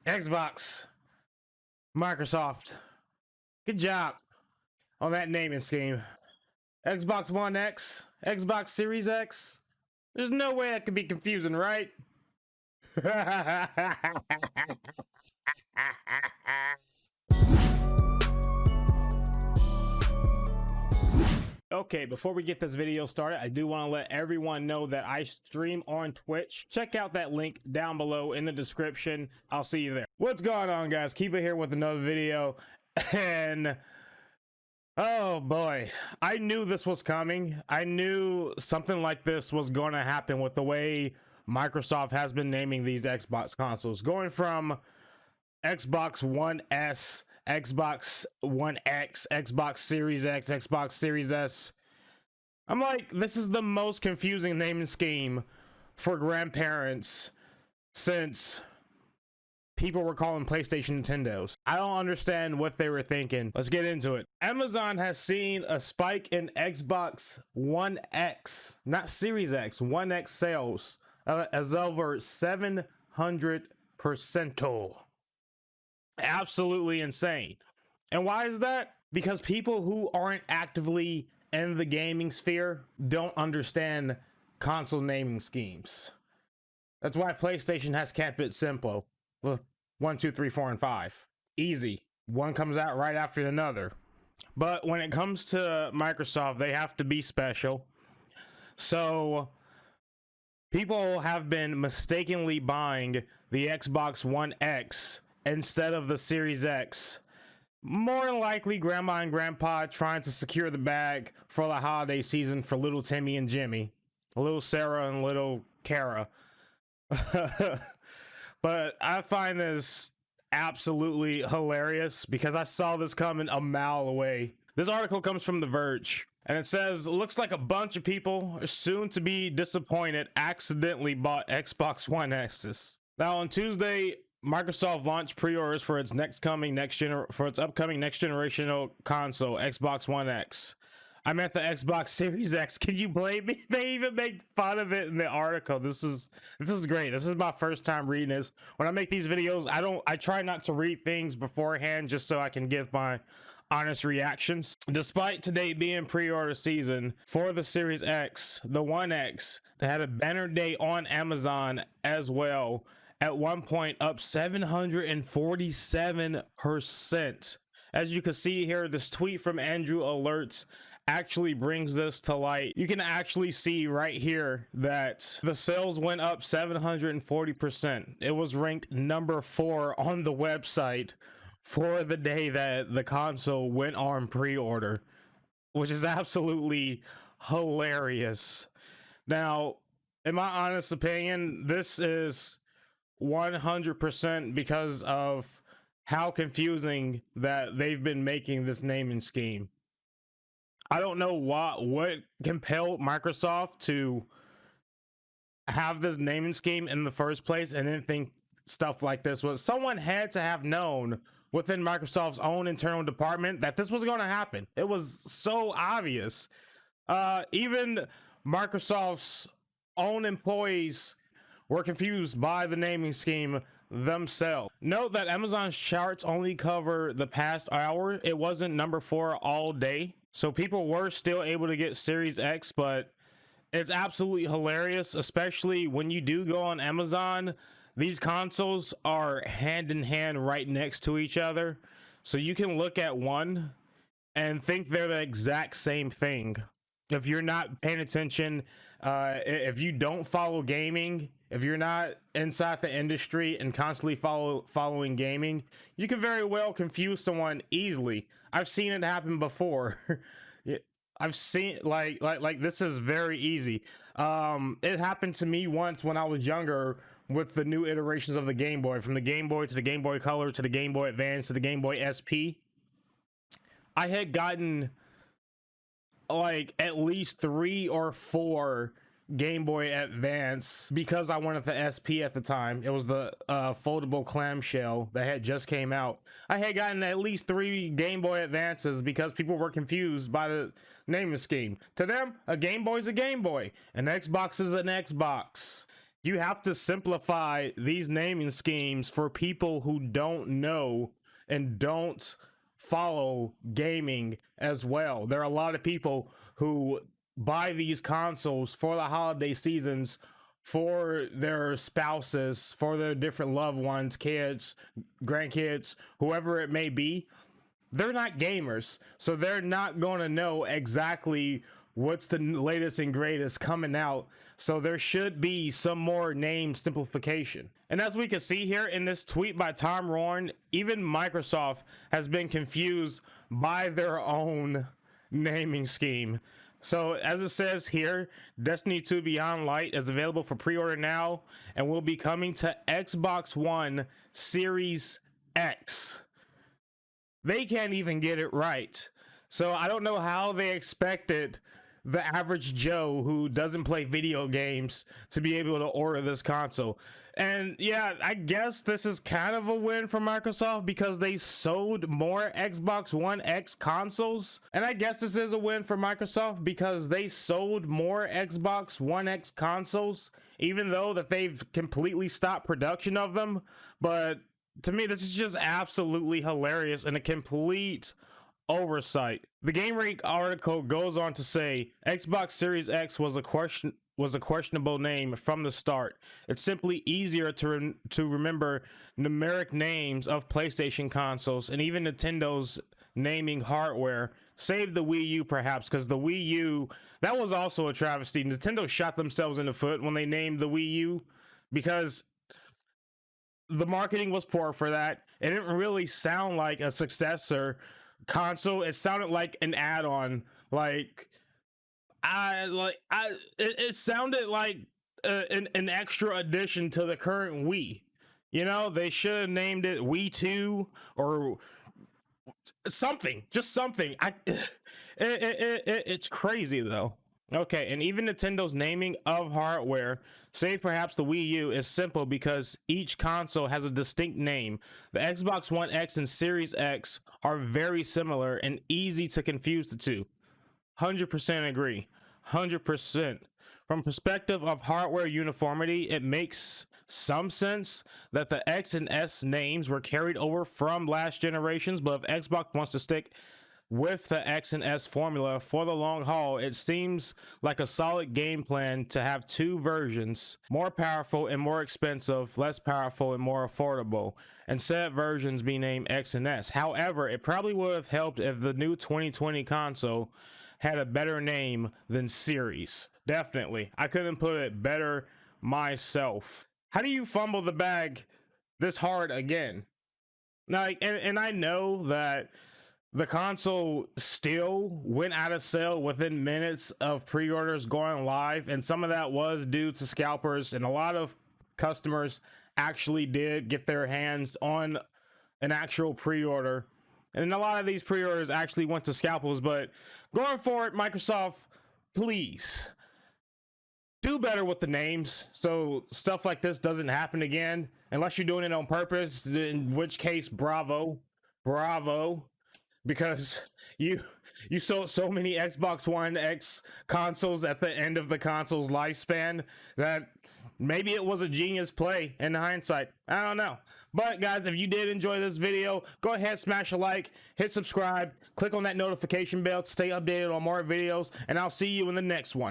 Xbox, Microsoft, good job on that naming scheme. Xbox One X, Xbox Series X. There's no way that could be confusing, right? Okay, before we get this video started, I do want to let everyone know that I stream on Twitch. Check out that link down below in the description. I'll see you there. What's going on, guys? Keep it here with another video. And oh boy, I knew this was coming. I knew something like this was going to happen with the way Microsoft has been naming these Xbox consoles, going from Xbox One S, Xbox One X, Xbox Series X, Xbox Series S. I'm like, this is the most confusing naming scheme for grandparents since people were calling PlayStation Nintendos. I don't understand what they were thinking. Let's get into it. Amazon has seen a spike in Xbox One X, not Series X, One X sales as over 700%. Absolutely insane. And why is that? Because people who aren't actively in the gaming sphere don't understand console naming schemes. That's why PlayStation has kept it simple. 1, 2, 3, 4, and 5. Easy. One comes out right after another. But when it comes to Microsoft, they have to be special. So people have been mistakenly buying the Xbox One X instead of the Series X. More than likely, grandma and grandpa trying to secure the bag for the holiday season for little Timmy and Jimmy, little Sarah and little Kara. But I find this absolutely hilarious because I saw this coming a mile away. This article comes from The Verge, and it says, looks like a bunch of people soon to be disappointed accidentally bought Xbox One X's. Now on Tuesday, Microsoft launched pre-orders for its upcoming next generational console, Xbox One X. I meant the Xbox Series X. Can you blame me? They even make fun of it in the article. This is great. This is my first time reading this. When I make these videos, I try not to read things beforehand just so I can give my honest reactions. Despite today being pre-order season for the Series X, the One X had a banner day on Amazon as well. At one point up 747%. As you can see here, this tweet from Andrew Alerts actually brings this to light. You can actually see right here that the sales went up 740%. It was ranked number 4 on the website for the day that the console went on pre-order, which is absolutely hilarious. Now, in my honest opinion, this is 100% because of how confusing that they've been making this naming scheme. I don't know what compelled Microsoft to have this naming scheme in the first place and then think stuff like this was. Someone had to have known within Microsoft's own internal department that this was going to happen. It was so obvious. Even Microsoft's own employees were confused by the naming scheme themselves. Note that Amazon's charts only cover the past hour. It wasn't number 4 all day. So people were still able to get Series X, but it's absolutely hilarious, especially when you do go on Amazon. These consoles are hand in hand right next to each other. So you can look at one and think they're the exact same thing. If you're not paying attention, if you don't follow gaming, if you're not inside the industry and constantly following gaming, you can very well confuse someone easily. I've seen it happen before. I've seen like this is very easy. It happened to me once when I was younger with the new iterations of the Game Boy, from the Game Boy to the Game Boy Color to the Game Boy Advance to the Game Boy SP. I had gotten like at least 3 or 4 Game Boy Advance because I wanted the SP at the time. It was the foldable clamshell that had just came out. I had gotten at least 3 Game Boy Advances because people were confused by the naming scheme. To them, a Game Boy is a Game Boy, an Xbox is an Xbox. You have to simplify these naming schemes for people who don't know and don't follow gaming as well. There are a lot of people who buy these consoles for the holiday seasons for their spouses, for their different loved ones, kids, grandkids, whoever it may be. They're not gamers, so they're not going to know exactly what's the latest and greatest coming out. So there should be some more name simplification. And as we can see here in this tweet by Tom Roarn, even Microsoft has been confused by their own naming scheme. So as it says here, Destiny 2 Beyond Light is available for pre-order now and will be coming to Xbox One Series X. They can't even get it right. So I don't know how they expected the average Joe who doesn't play video games to be able to order this console. And yeah, I guess this is kind of a win for Microsoft because they sold more Xbox One X consoles. And I guess this is a win for Microsoft because they sold more Xbox One X consoles, even though that they've completely stopped production of them. But to me, this is just absolutely hilarious and a complete oversight. The GameRank article goes on to say Xbox Series X was a questionable name from the start. It's simply easier to remember numeric names of PlayStation consoles and even Nintendo's naming hardware, save the Wii U perhaps, because the Wii U, that was also a travesty. Nintendo shot themselves in the foot when they named the Wii U because the marketing was poor for that. It didn't really sound like a successor console. It sounded like an add-on. It sounded like an extra addition to the current Wii. You know, they should have named it Wii 2 or something, just something. It's crazy though. Okay, and even Nintendo's naming of hardware, save perhaps the Wii U, is simple because each console has a distinct name. The Xbox One X and Series X are very similar and easy to confuse the two. 100% agree. 100%. From perspective of hardware uniformity, it makes some sense that the X and S names were carried over from last generations, but if Xbox wants to stick with the X and S formula for the long haul, it seems like a solid game plan to have two versions, more powerful and more expensive, less powerful and more affordable, and said versions be named X and S. However, it probably would have helped if the new 2020 console had a better name than Series. Definitely. I couldn't put it better myself. How do you fumble the bag this hard again? Like, and I know that the console still went out of sale within minutes of pre-orders going live, and some of that was due to scalpers, and a lot of customers actually did get their hands on an actual pre-order, and a lot of these pre-orders actually went to scalpers. But going forward, Microsoft, please do better with the names so stuff like this doesn't happen again, unless you're doing it on purpose, in which case bravo, because you sold so many Xbox One X consoles at the end of the console's lifespan that maybe it was a genius play in hindsight. I don't know. But guys, if you did enjoy this video, go ahead, smash a like, hit subscribe, click on that notification bell to stay updated on more videos, and I'll see you in the next one.